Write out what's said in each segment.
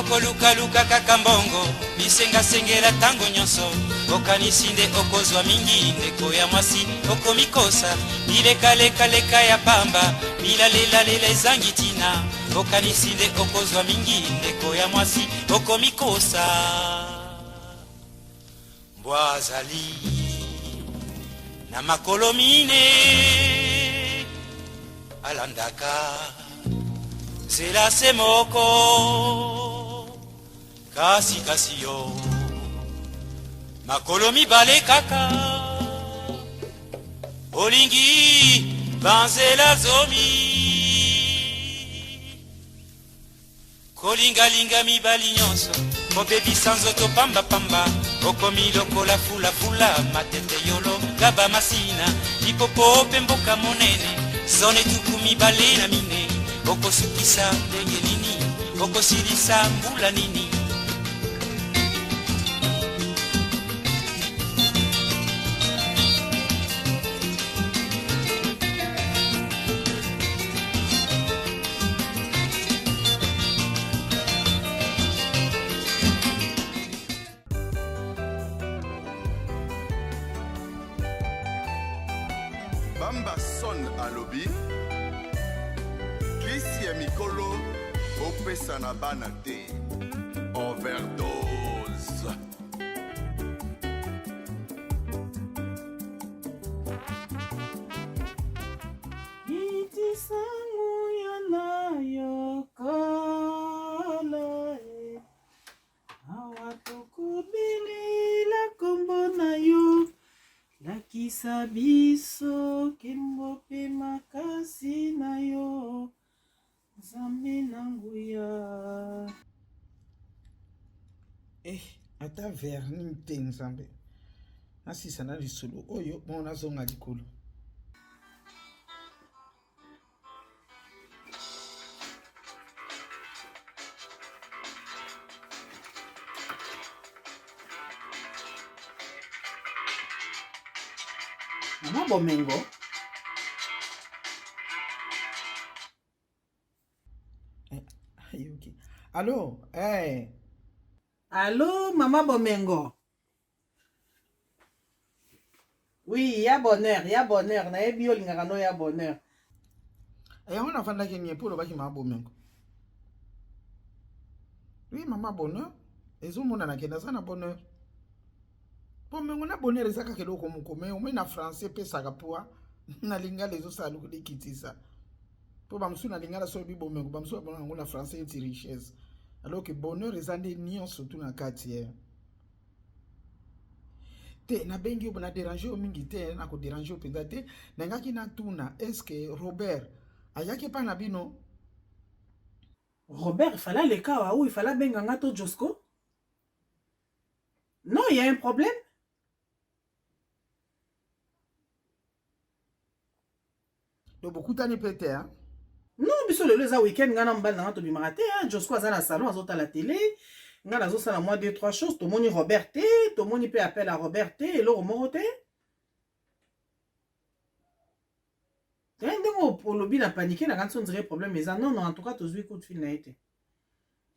Tokoluka luka kakambongo bisenga sengela tango nyonso okanisinde okozwa mingi ndeko ya mwasi okomikosa bileka ya pamba bilalela ezangi tina okanisinde okozwa mingi ndeko ya mwasi okomikosa mbwazali na makolo mine alandaka zela semoko kasi yo makolo mibale kaka olingi banzela zomi kolingalinga mibali nyonso kobebisa nzoto pambapamba okomi lokola fulafula matete yolo gaba masina lipopo pe mboka monene zone tuku mibale na mine okosukisa ndenge nini okosilisa mbula nini Bamba son alobi Kisi ya mikolo opesa na bana te overdose Iti sangu yanayo kala awatukubili la kombo na yo lakisa biso kembo pe makasi na yo Nzambe na nguya. Ata verni te Nzambe asisa na lisolo oyo mona zonga likolo. Mama Bomengo. Okay. Allô, Allô, Mama Bomengo. Oui, ya bonheur. Na ebi olingaka no ya bonheur. On a fanda kenye pour baki Mama Bomengo. Oui, Mama bonheur. Ezomona na kenda sana bonheur. Bomengo na bonheur ezaka keloko mukome, o na français pesa kapua na lingala ezo salu likitisa. Po bamsu na lingala so bi Bomengo, bamsu ba na français eti richesse. Alors que bonheur ezande nion surtout na quartier. Te na bengi o na déranger o mingi te na ko déranger o penza te na ngaki na tuna est-ce que Robert ayaki pa na bino? Robert, il fallait le cas où il fallait benga to Josco? Non, il y a un problème. Donc beaucoup d'années pété hein. Non, biso le leza week-end ngana mbal na to bimaraté hein, Josco aza na salon azota la télé. Ngana zo sala moi 2-3 choses, to moni Robert T, to moni peut appel à Robert T et l'oro moroté. Ndenge pour lobi na paniquer na quand on dirait problème mais non en tout cas to zui coup de fil na été.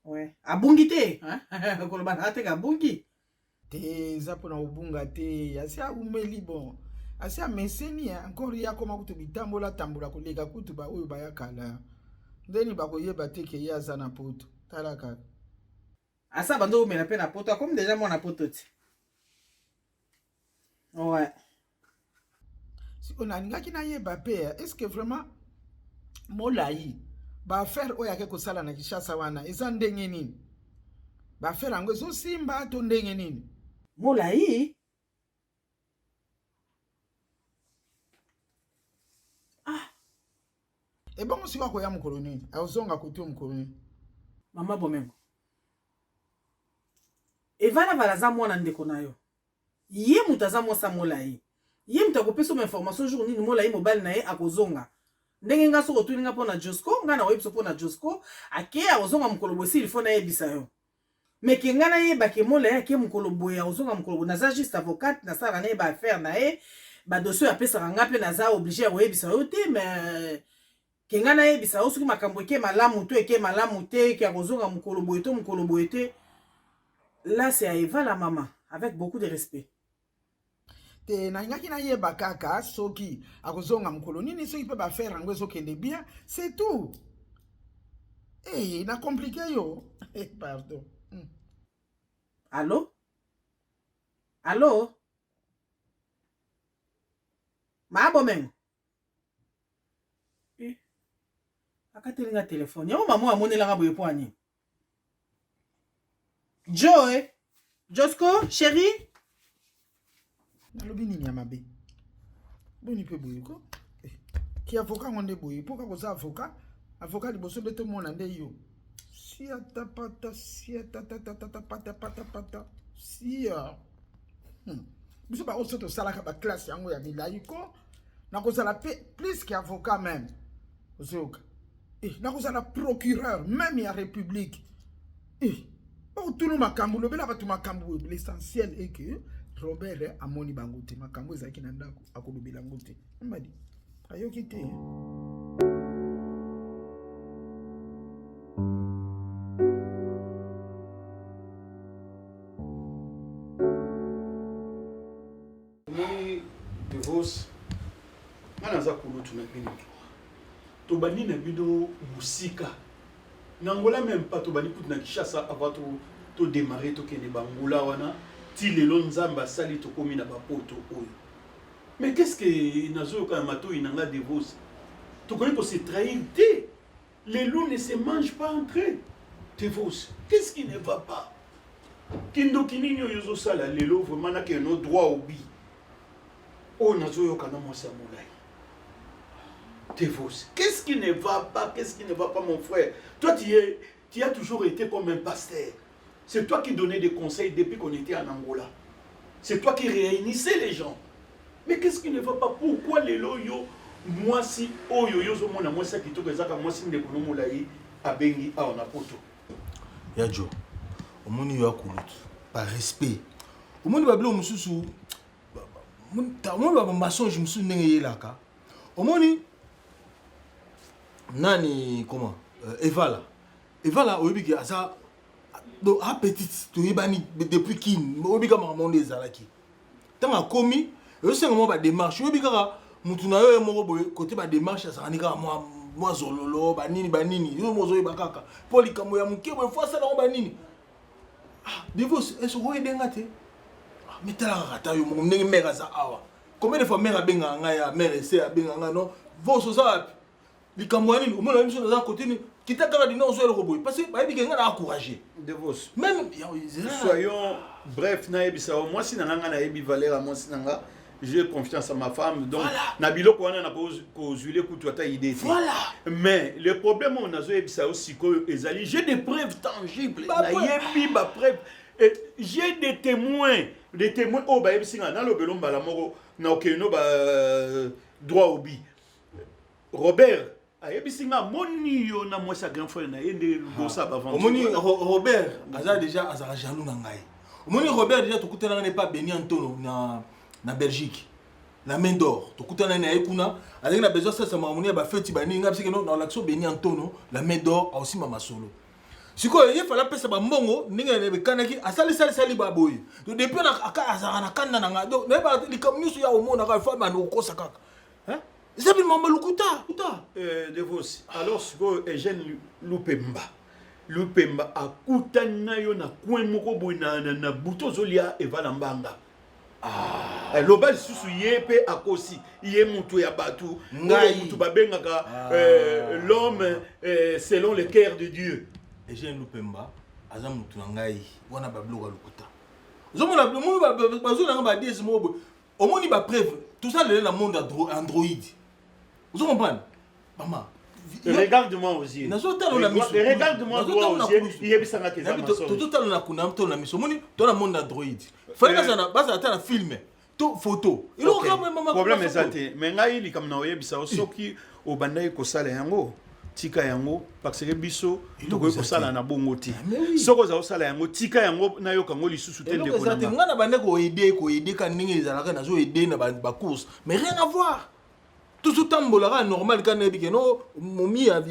Ouais, abungi te, hein? Ko loba na te ka bungi. Te zapo na ubunga te, asia umeli bon. Asia meseni encore ya koma kutu bitambola tambola kolega kutu ba oyo baya kala. Ndeni ba koyeba te ke ya za na poto. Talaka. Asa bando me na pe na poto, comme déjà mon na poto ti. Ouais. Si on a ngaki na yeba pe, est-ce que vraiment molai ba faire oya ke ko sala na Kishasa wana eza ndenge nini? Ba faire ngo zo simba to ndenge nini? Molai? E bon si wako ya mukolo nini? Azonga kutu mukolo nini? Mama Bomengo. Evana balaza mwana ndeko na yo. Ye mutaza mosa molai. Ye mutakopesa ma information jour nini molai mobile na ye akozonga. Ndenge nga so kotuninga pona Josco, nga na webso pona Josco, ake azonga mukolo bosi il faut na yebisa yo. Mais ke nga na ye ba ke molai ake mukolo boya azonga mukolo bo naza juste avocate na sala na ye ba affaire na ye, ba dossier apesa nga pe naza obligé ya yebisa yo te mais kenga na yebisa osoki makambo eke malamu te ke akozonga mokolo boye te. Là c'est à Eva la maman avec beaucoup de respect. Te na ngaki na yeba kaka soki akozonga mokolo nini soki pe ba faire ngo ezokende bien, c'est tout. Na compliqué yo. Pardon. Allô? Allô? Maabomeng. Akatelinga téléphone. Yamo maman amonelanga boye poani. Joe, Josco, chérie. Nalobi nini ya mabe. Boni pe boye ko. Ki avocat ngonde boye. Pourquoi ko sa avocat? Avocat liboso de tout monde ande yo. Siata pata. Sia. Biso ba osoto salaka ba classe yango ya milayi ko. Na ko sala plus qu'avocat même. Ozoka. Na ko sala procureur même ya république. Tout le makambo lobela ba tu makambo l'essentiel est que Robert amoni bangote makambo ezaki na ndako akolobela ngote. Mbadi. Ayoki te. Manaza kulutu na bino. To bani na bino musika. Nangola même pas to bani kutu na Kishasa avant to démarrer to kene bangula wana ti lelo nzamba sali to komi na bapoto oyo. Mais qu'est-ce que nazo ka mato inanga divorce? To connais pour se trahir té. Les loups ne se mangent pas entre eux. Divorce. Qu'est-ce qui ne va pas? Kindo kininyo yozo sala lelo vraiment na ke no droit au bi. Oh nazo yo kana mo samulai. Divorce. Qu'est-ce qui ne va pas? Qu'est-ce qui ne va pas, mon frère? Toi, tu as toujours été comme un pasteur. C'est toi qui donnais des conseils depuis qu'on était en Angola. C'est toi qui réunissais les gens. Mais qu'est-ce qui ne va pas? Pourquoi les loyaux, moi si, oh yo yo, moi ça qui te fait moi si ne connais pas à Bengi, à Onapoto. Yadjo, au monde y a coulut, par respect. Au monde va bleu, monsieur sous. Au monde va maçon, je me suis n'ayé là, car. Au monde nani comment Eva là oyebi ki asa do appétit to yebani depuis kin oyebi ka maman des alaki tanga komi yo senga mo ba démarche oyebi ka mutu na yo moko boye côté ba démarche asa nika moi zololo ba nini yo mo zo yeba kaka poli kamo ya muke bo fois ça la ba nini divorce eso ko edenga te metala kata yo mo ndenge mère za awa combien de fois mère benga nga ya mère ese benga nga non vos ça les Camerounais, au moins la même chose dans un côté, qui t'a carrément dit non, le robot. Parce que bah, il y a encouragé. Divorce. Même. Soyons bref, moi si nanga na ebi valeur moi si nanga, j'ai confiance à ma femme. Donc nabilo ko na ko zuile ku tota idée. Voilà. Mais le problème on a zo ebi ça aussi que ezali, j'ai des preuves tangibles. Na yebi ba preuve. J'ai des témoins oh ba ebi singa na lo belomba la moko na okeno ba droit au bi. Robert ayebisinga moni yo na moi sa grand frère na yende bossa ba vendre. Moni Robert aza déjà azara jaloux na ngai. Moni Robert déjà to kutana na pas Beni Antono na Belgique. La main d'or to kutana na ekuna avec na besoin ça moni ba feti ba ninga parce que dans l'action Beni Antono la main d'or a aussi mama solo. Siko il fallait pesa ba mbongo ninga ne kanaki asali ba boy. Donc depuis na aka azara na kanna na nga donc ne ba likamnyusu ya omona ka fa ba no kosa kaka. Hein? Zabi mama lukuta. Divorce. Alors siko Eugène Lupemba akutana yo na coin moko boy na buto zolia Eva Lambanga. Lobal susu yepe akosi ye mutu ya batu ngai mutu babengaka l'homme selon le cœur de Dieu. Eugène Lupemba aza mutu na ngai wana babloka lukuta. Zomona mo bazona ngaba desimo boy. Omoni ba preuve tout ça le monde Android. Vous comprenez? Maman. Regarde-moi aux yeux. Regarde-moi aux yeux. Il y a bisanga que ça. Tout na kuna mto na miso. Moni to na monde Android. Fallait que ça na base ata na film. To photo. Il o ka maman. Problème ezate. Mais ngai li comme na oyebisa soki o bandai ko sala yango. Tika yango parce que biso to ko sala na bongo ti. Soko za sala yango tika yango na yo kango lisusu tende ko na. Nga na bande ko aider ka ningi ezalaka na zo aider na ba course. Mais rien à voir. tozotambolaka normal kana yebi ke no momi ya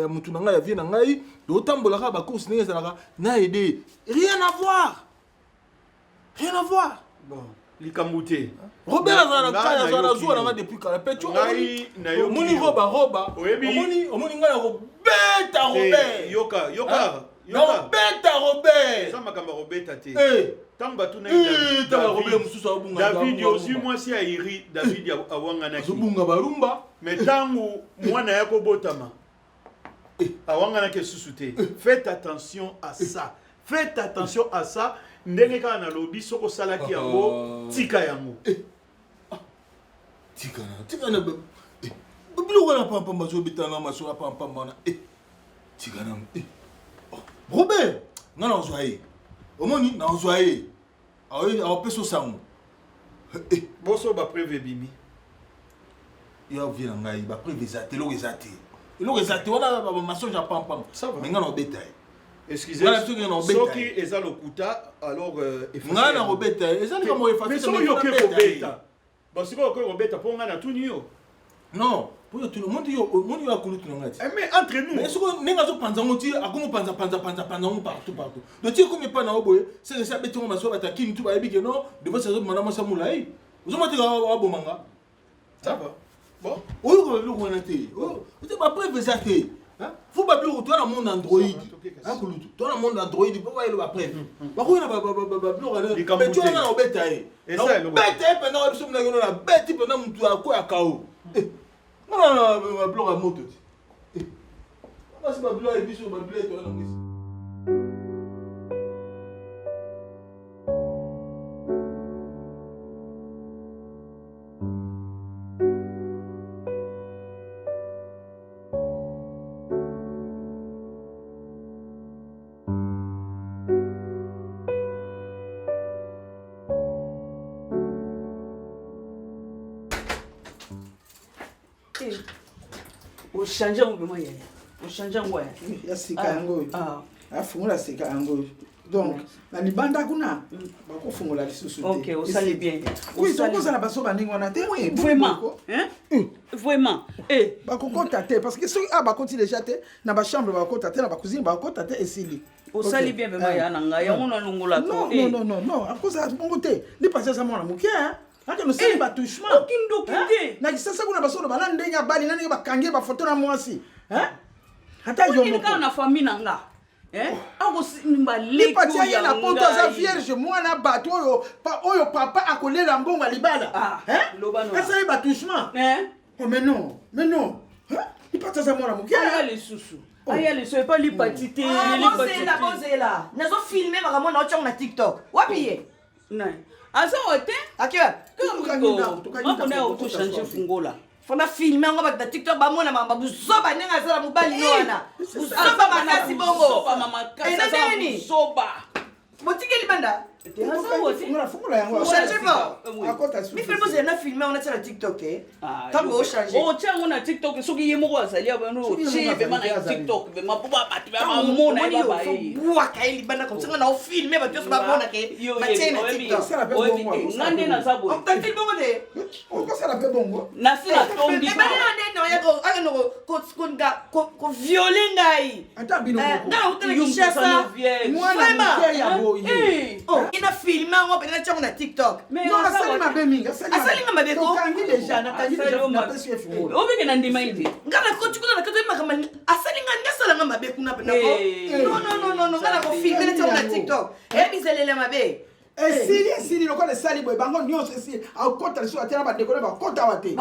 mutu na ngai ya vie na ngai totambolaka bacourse ndenge ezalaka na aide rien à voir bon likambo te Robert azala zuwa na nga depuis kala pe omoni roba omoni ngai na kobeta Robert yoka beta Robert eza makambo robeta te ntango batuna Robert mosusu abunga David ozwi mwasi ya iri David awanganaki azobunga barumba me ntango mwana ya kobotama awanganaki esusu te faites attention à ça ndenge kaka na lobi soko osalaki yango tika yango tikana biloko na pampamba azobetana maso ya pampamba wana tikana Robert nga na ozwa ye omoni na ozwa ye aopesa osango boso bapreve ebimi yo avie na ngai bapreve eza te eloko eza te wana bamasonge ya pampamba me nga na obeta ye soki eza lokuta alors nga na kobeta ye eza likambo mais soki yoke kobeta basikoyo okoki kobeta mpo nga natuni yo non pour yo moni yo akulutu na ngati mais entre nous mais soko nenga zo panza ngoti akomo panza ngo partout donc ti komi pa na oboye c'est ça betongo maso bataki ntu ba yebike non de fois ça zo mwana masa mulai zo matika wa bomanga ça va bon oyo ko lo kona te o te ba preuve ça te hein faut pas plus toi na monde Android akulutu toi na monde Android po ba ile ba preuve ba ko na ba blog mais tu na obeta e beta e pendant episode na na beti pendant mtu akoya kao non, blog à moto. C'est ma blog et puis sur ma blog et toi Changer un peu moi changer ngwa ya sika yango afungula sika yango donc na libanda kuna bakofungula lisusu te OK osali bien oui tokozala baso bandingo wana te vraiment bakokota te parce que soki bakoti déjà te na bachambre bakokota te na bacousine bakokota te esili osali bien vraiment ya nanga yango na longola to non akoza bongo te lipasa za mwana muke hata no sali batouchement okindokinde na kisasa kuna basodo bana ndenge bali nani bakange ba photo na mwasi hata yo moko na famille nanga ako simba leki patia ye na poto za vierge mwana bato oyo papa akolela mbongo libala asa ye batouchement mais non lipata za mwana muke aya lisusu aya lisusu pas lipatite kozela nazo filmer makambo na otyango na TikTok wapi ye asa ote akiwa mapona otochanger fungola fona filme yango bato na TikTok bamona mama buzoba ndenge azala mobali no wana buzoba makasi bongo enaneni botikeli banda mifilme ozala na filme yango natia na TikTok ntango ochange otya yango na TikTok soki ye moko azali abano otie vema na TikTok vema po bato bamona ye babaye bwaka ye libanda komsanga na ofilme bato nyonso bamona ke batie na TikTok nga nde naza boye otatili bongo te okosala mpe bongo nasi natondi koviole ngai ata bino nga utala kishasa ina filme yango mpe natyango na TikTok asali mabe mingi asalinga mabe kokangi deja napesi efungola obeke na ndima ite nga nakoti kuna nakati oyebakama asalinga nde asalanga mabe kuna mpe non nga nakofilme natyango na TikTok eyebiselele mabe esili lokola esali boye bango nyonso esili akota lisusu atena bandeko ne bakota wa te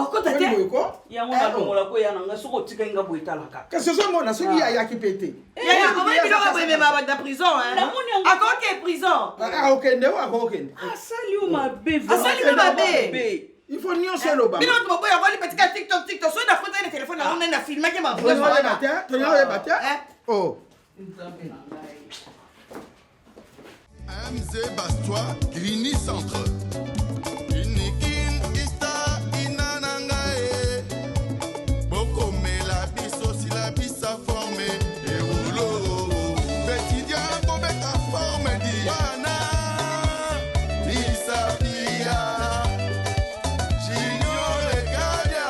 yango nalongola ko ya nanga soko otikai nga boye talaka kasi ozomona soki yayaki mpe te omoni biloko boyemema bato na prison akoke prison akokende o akokende asali o mabe asali mabe il faut nyonso eloba bino to boya ko lipatika TikTok so na fota na telefone na na filmaki ma voix oyeba te MZ Bastois, Grigny Centre. Inikin ista inanangae. Boko me la biso si la bisa formé. Et rouleau. Bétidia bobeka forme diana. Bisa pia. Junior le gadia.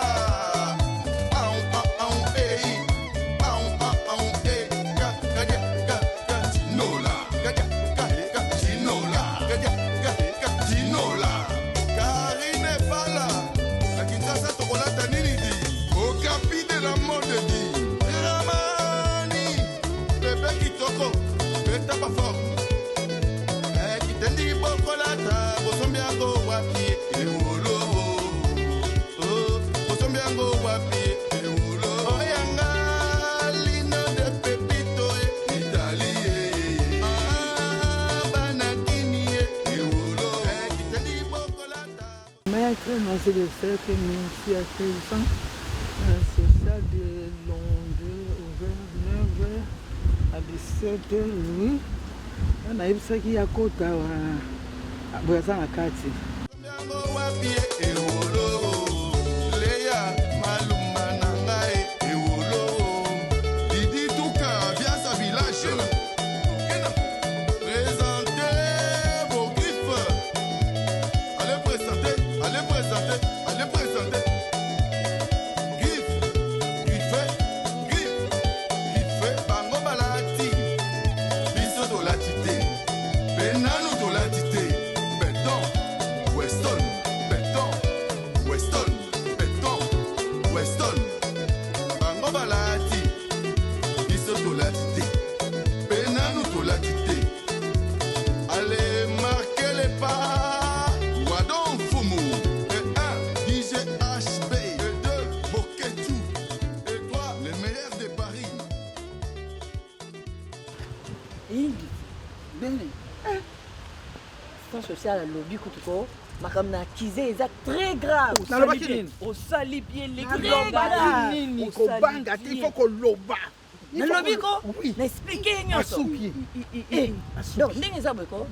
c'est le fait que nous, ici à 13 ans, c'est ça de longueur ouvert 9h à 17h, oui. On a eu ça qui a côté à Brazza à Kati. social lobby kutuko makamna kize eza très grave au sali bien les très grave nini ko banga il faut ko loba na lobby ko na expliquer nyoso donc ndenge za beko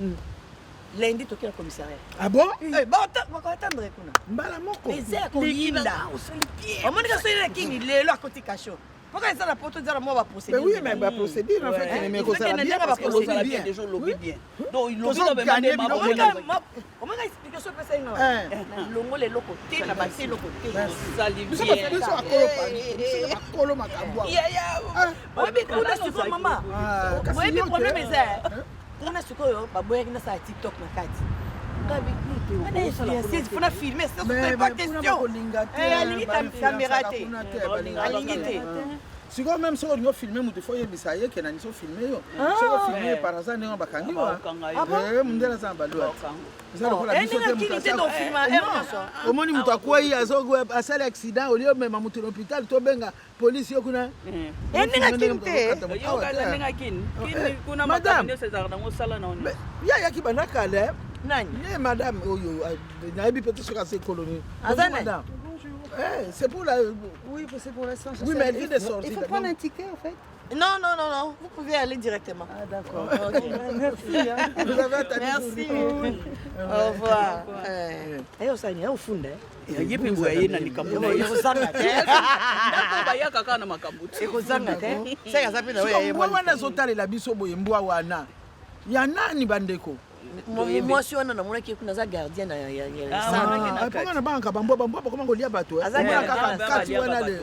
lundi toki na commissariat ah bon bako attendre kuna mbala moko les ko yinda au sali bien omoni ka soyela kingi lelo akoti kasho. Pourquoi ils ont la porte de la mort à procéder? Oui, mais la procédure, en fait, elle est mieux que ça. Bien parce que ça bien des gens lobby bien. Donc ils lobby dans gagné. Comment expliquer ça peut ça? Longo les locaux, t'es la bâtie locaux. Ça libère. Nous sommes à Kolo Makamboa. Oui, mais on a sucré maman. Oui, mais le problème est ça. On a sucré, bah boy, il y a ça TikTok na carte. On a filmé, c'est pas question. Si vous même si vous filmez, vous devez filmer, ça y est, que nous filmé. Si vous filmez par hasard, nous avons filmé. Madame, c'est pour la... Oui, c'est pour l'instant. Oui, mais elle vient de sortir. Il faut prendre un ticket, en fait. Non, non, non, non. Vous pouvez aller directement. Ah, d'accord. Okay. Merci. Vous avez attendu. Merci. Au revoir. Eh, on s'en est au fond, hein. Yepi boye na nikambo. Ikozanga te. Ndako bayaka kaka na makambo. Ikozanga te. Seka zapi na wewe. Mbwa wana zotalela biso boye mbwa wana. Ya nani bandeko? Moi si on a mon qui est un gardien ça na banka bambwa comment ngolia bato kati wana le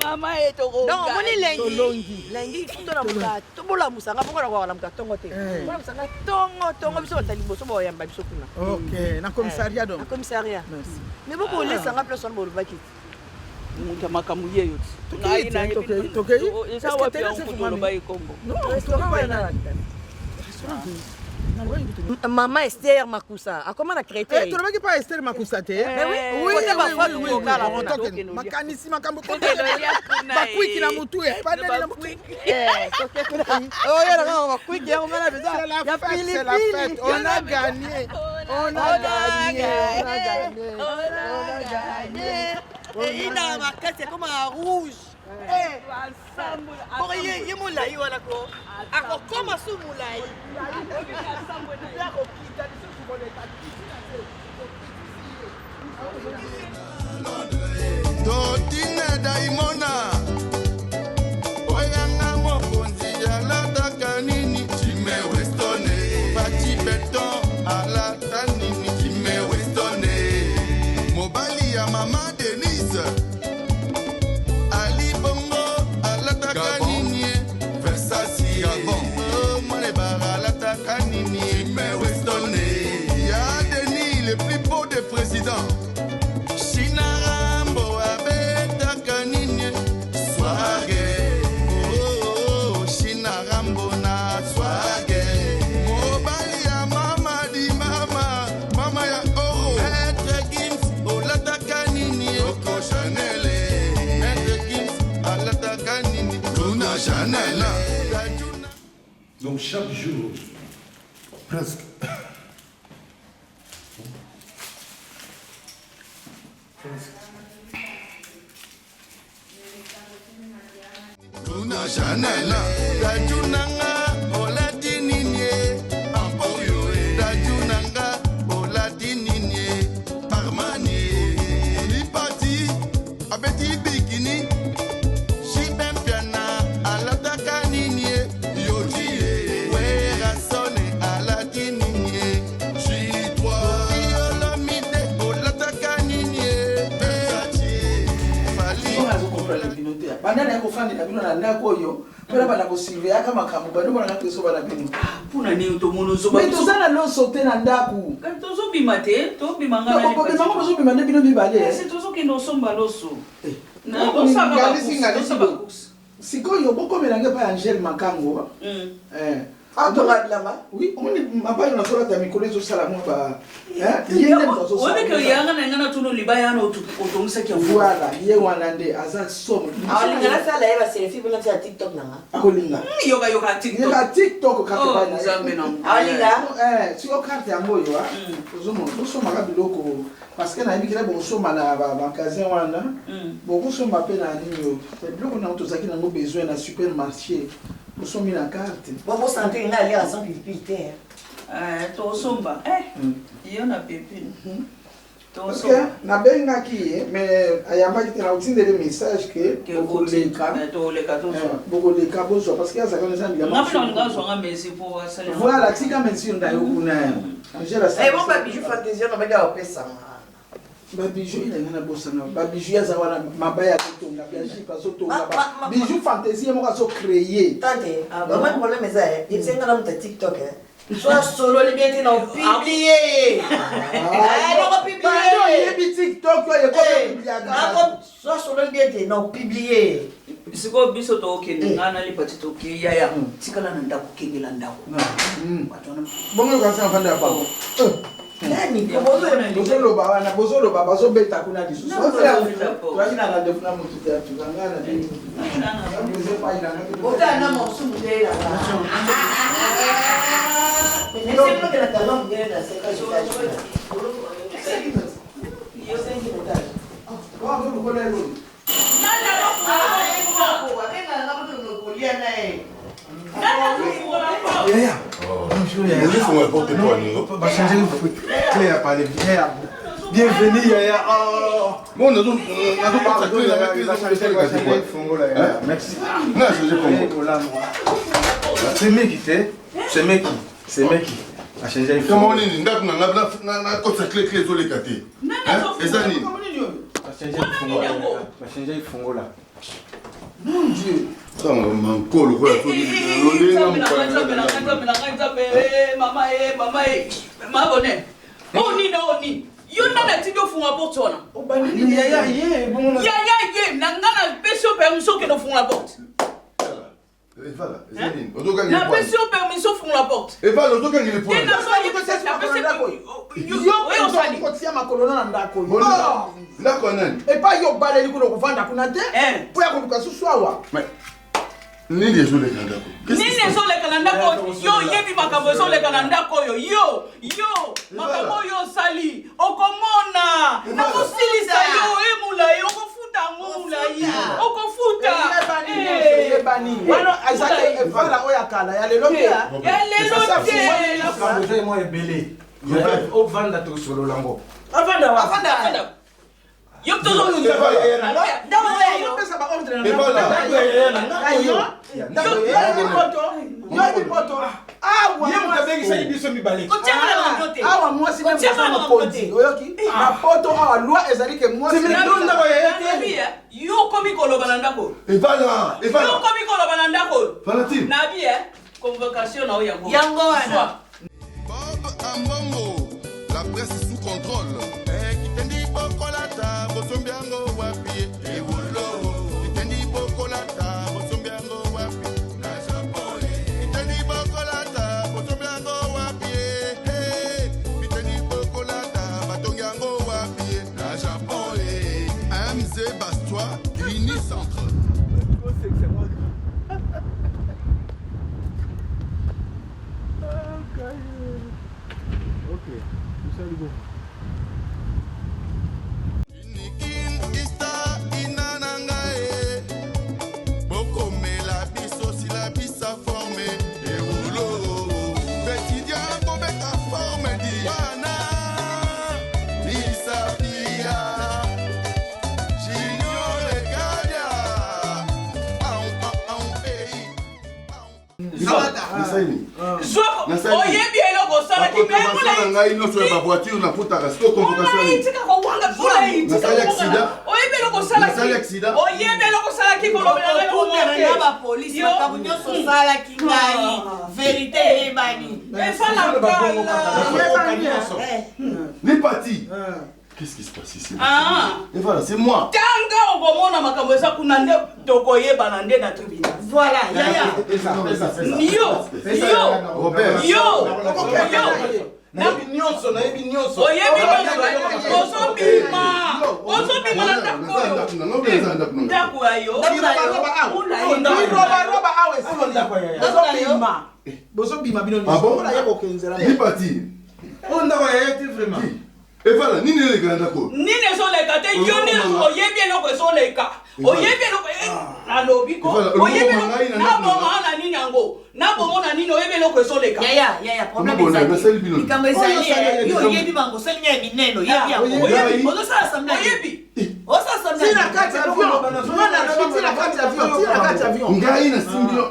mama eto ko non moni lengi tout na muka to bola musanga bongo na muka tongo te bola musanga tongo biso batali boso bo yamba biso kuna OK na commissariat donc na commissariat merci mais beaucoup laisse en place on bo baki muta makamu yeyo ngai na toke ça wa pia on ko bayi kombo non Maman Esther Makusa. A comment on a créé? Tu ne pas Esther Makusa te? Oui, oui. Makanisi makambo kote. Bakwiki na mutu e. Pas na mutu. Oh ya na bakwiki ya ngana beza. C'est la fête. On a gagné. On a gagné. Et il a marqué c'est comme un rouge. Pour y moulay wala ko. Ako koma su moulay. Totine daimona. Oyanga mokonzi ya lata kanini chime westone. Pati beton ala kanini chime westone. Mobali ya mama Denise. Ali bongo alata kanini Versace Gabon. Oh mone bara alata kanini chime westone. Ya Denis le plus beau des présidents. Shinarambo abeta kanini swage. Oh Shinarambo na swage. Mobali ya mama di mama ya oro. Maître Gims olata kanini Coco Chanel. Maître Gims alata kanini Luna Chanel. Donc chaque jour, presque, Luna Chanel, Rajunanga, Oladininie, Ampoyo, Rajunanga, Oladininie, Armani, Lipati, Abeti Bikini, Shibempiana, Alatakaninye, Yoji, Werasone, Aladininie, Chitwa, Yolamide, Olatakaninye, Versace, Fali. Bandana yako fani na bino na ndako yo pela bana kosive aka makamu bano bana peso bana bino puna ni to mono zo ba mais tozana lo sauter na ndako kan to zo bima te to bima ngana ko bima ko zo bima ne bino bibale c'est to zo ki no somba loso na ko sa ba sikoyo boko melange pa Angel Makango oui, on m'a pas une sorte de micro salamu ba on que yanga na ngana tuno libaya no otomisa kia voilà ye wanande aza somo ngana sala eba selfie bona ta TikTok nanga akolinga yoga TikTok kaka na zambe na alinga si o carte yango yo ozo maka biloko parce que na yebikela bosoma na bakasin wana bokosomba mpe na nini yo biloko nango tozalaki nango besoin na supermarché osomi na carte bosante nga ali aza pilipili te tosomba yo na pepine parce que nabengaki ye mais ayambaki te na otindele message ke bokoleka bozwa parce que azalaka neza voilà tika mensi yo ndayo kuna bon babiju fantaisie na baga opesanga babiju ilenga na bosana babiju yaza wana mabaya kotonga biaji pazotonga bijou fantaisie moko azo créer tante vraiment problème eza yesenga na muta TikTok soit solo liberté non publier non publier yebi TikTok yo yeko publier soit solo liberté non publier siko biso to okende ngana lipati to ke yaya tikala na ndako kengela ndako bongo kanisa fanda pa nani bozoloba wana bozoloba bazobeta kuna lisusu twakina na ndefuna mutu te tukangana de otana mosumu te la mais c'est pas que la talent vient de cette bienvenue Yaya. Bon, nous avons merci. C'est mec c'est mec a changé. Comment on est n'a na consacré clé sur les catés. Et ça ni. A changé fongo là. Mon Dieu. Ça m'a encore quoi Oni yo nana tido funga porte wana yaya ye nangana peso permission que no funga la porte voilà na peso permission funga la porte et voilà auto kangi le point yo sali ko tia makolona na ndako yo ndako nani et pas yo baleli ko vanda kuna te po ya ko lukasu swawa nini ezoleka ndako nini ezoleka ndako yo yebi makambo ezoleka ndako yo makambo yo sali okomona na kosilisa yo emula yo kofuta ngula yi okofuta ebani wana azaka evala oyakala ya lelo te la projet moi ebele au vanda to solo lango avanda yo tozo pesa ba ordre et voilà awa mwasi mpozi oyoki na poto awa loi ezali ke mwasi yo komi koloba na ndako et voilà yo komi koloba na ndako Valentine na bi convocation na yango wana Bob Ambongo la presse sous contrôle kitendi bokolata bosombiango wapi ewolo kitendi bokolata bosombiango wapi na Japon kitendi bokolata bosombiango wapi kitendi bokolata batongiango wapi na Japon AMZ Bastois Grigny Centre. Nasali. oyebi eloko osalaki ngai nyonso ya bavoiture naputaka siko convocation oyebi eloko osalaki oyebi eloko osalaki kolobelanga bapolisi makambo nyonso osalaki ngai verité eyebani Les partis. Qu'est-ce qui se passe ici? Et voilà, c'est moi. Tanga okomona makambo eza kuna nde tokoyebana nde na tribunal. Voilà, yaya. Nayebi nyonso. Oyebi ozobima na ndako oyo. Roba awe siko ndako yaya. Bozobima bino nyonso. Ola yako kenzela. Les partis. On ndako yaya te vraiment. Et voilà, nini eleka ndako? Nini ezoleka te yo nde oyebi eloko ezoleka. Oyebi eloko nalobi ko. Oyebi nabomona nini yango. Nabomona nini oyebi eloko ezoleka. Yaya, problème ezali. Likambo ezali yo oyebi bango senya mineno yebi yango. Oyebi ozosala samna. Oyebi. Osala samna. Tina kati avion. Mwana lobi tina kati avion. Ngai na simbio.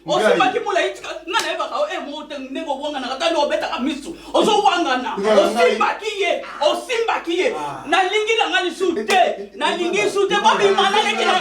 osimbaki mulayitika nga nayebaka ndenge obwangana kata ni obetaka misu ozowangana osimbaki ye nalingi nanga lisu te nalingi lisu te bobima naleki na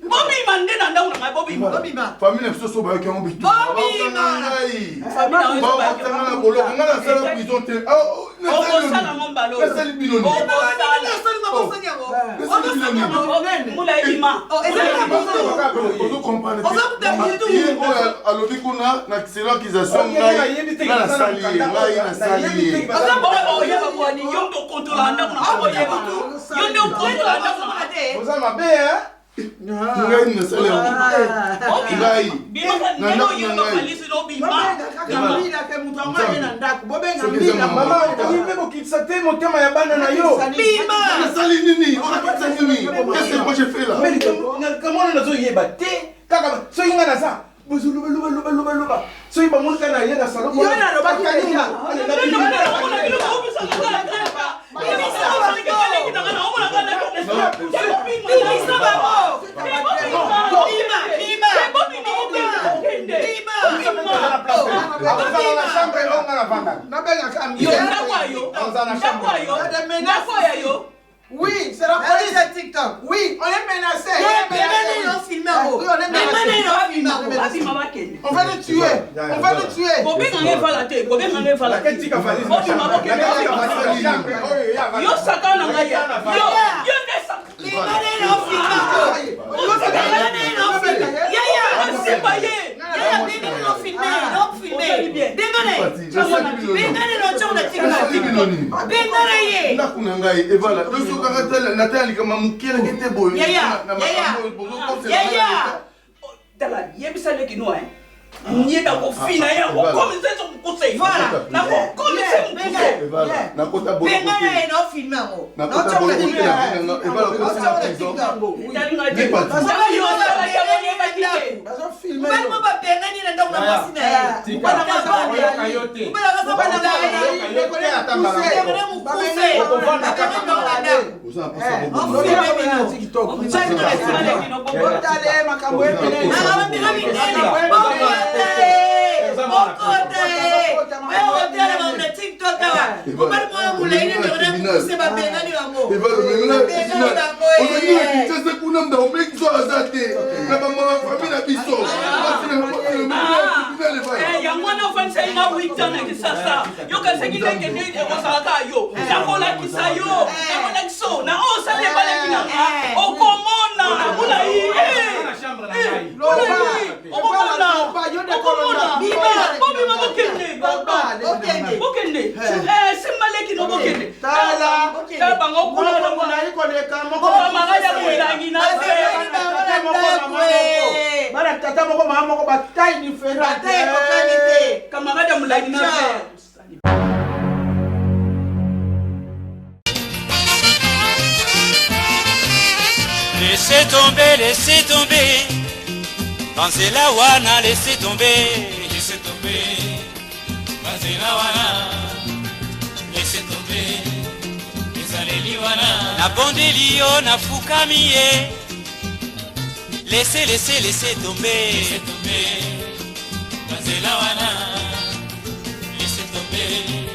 bobima nde na ndako na ngai bobima famille biso so bayoki yango bitu okosala ngo mbalo alobi kuna na accusation nasali yo nde okontola ndako na yo nde okontola ndako na te oza mabe ngai nasali ngai kokitisa te motema ya bana na yo nasali nini okakitisa nini qu'est-ce que moi j'ai fait là kamona nazoyeba te kaka soki nga naza bozoloba soki bamonika na ye na salon Oui, c'est la police de TikTok. Oui, on est menacé. On va le tuer. yamwana ofanisa inga witana kisasa yokasekilengene osalaka yo nakolakisa yo nakolakisa na osale balekinanga okomona mulai okomona bokende simbaleki no bokende tala bango kulomagaya mulangi na bana tata moko mama moko bataille différente camarade mulangi na Laissez tomber, Banzela wana, laissez tomber, Banzela wana, laissez tomber, Ezaleli wana, na bondelio na fukamiye, laissez tomber, Banzela wana, laissez tomber.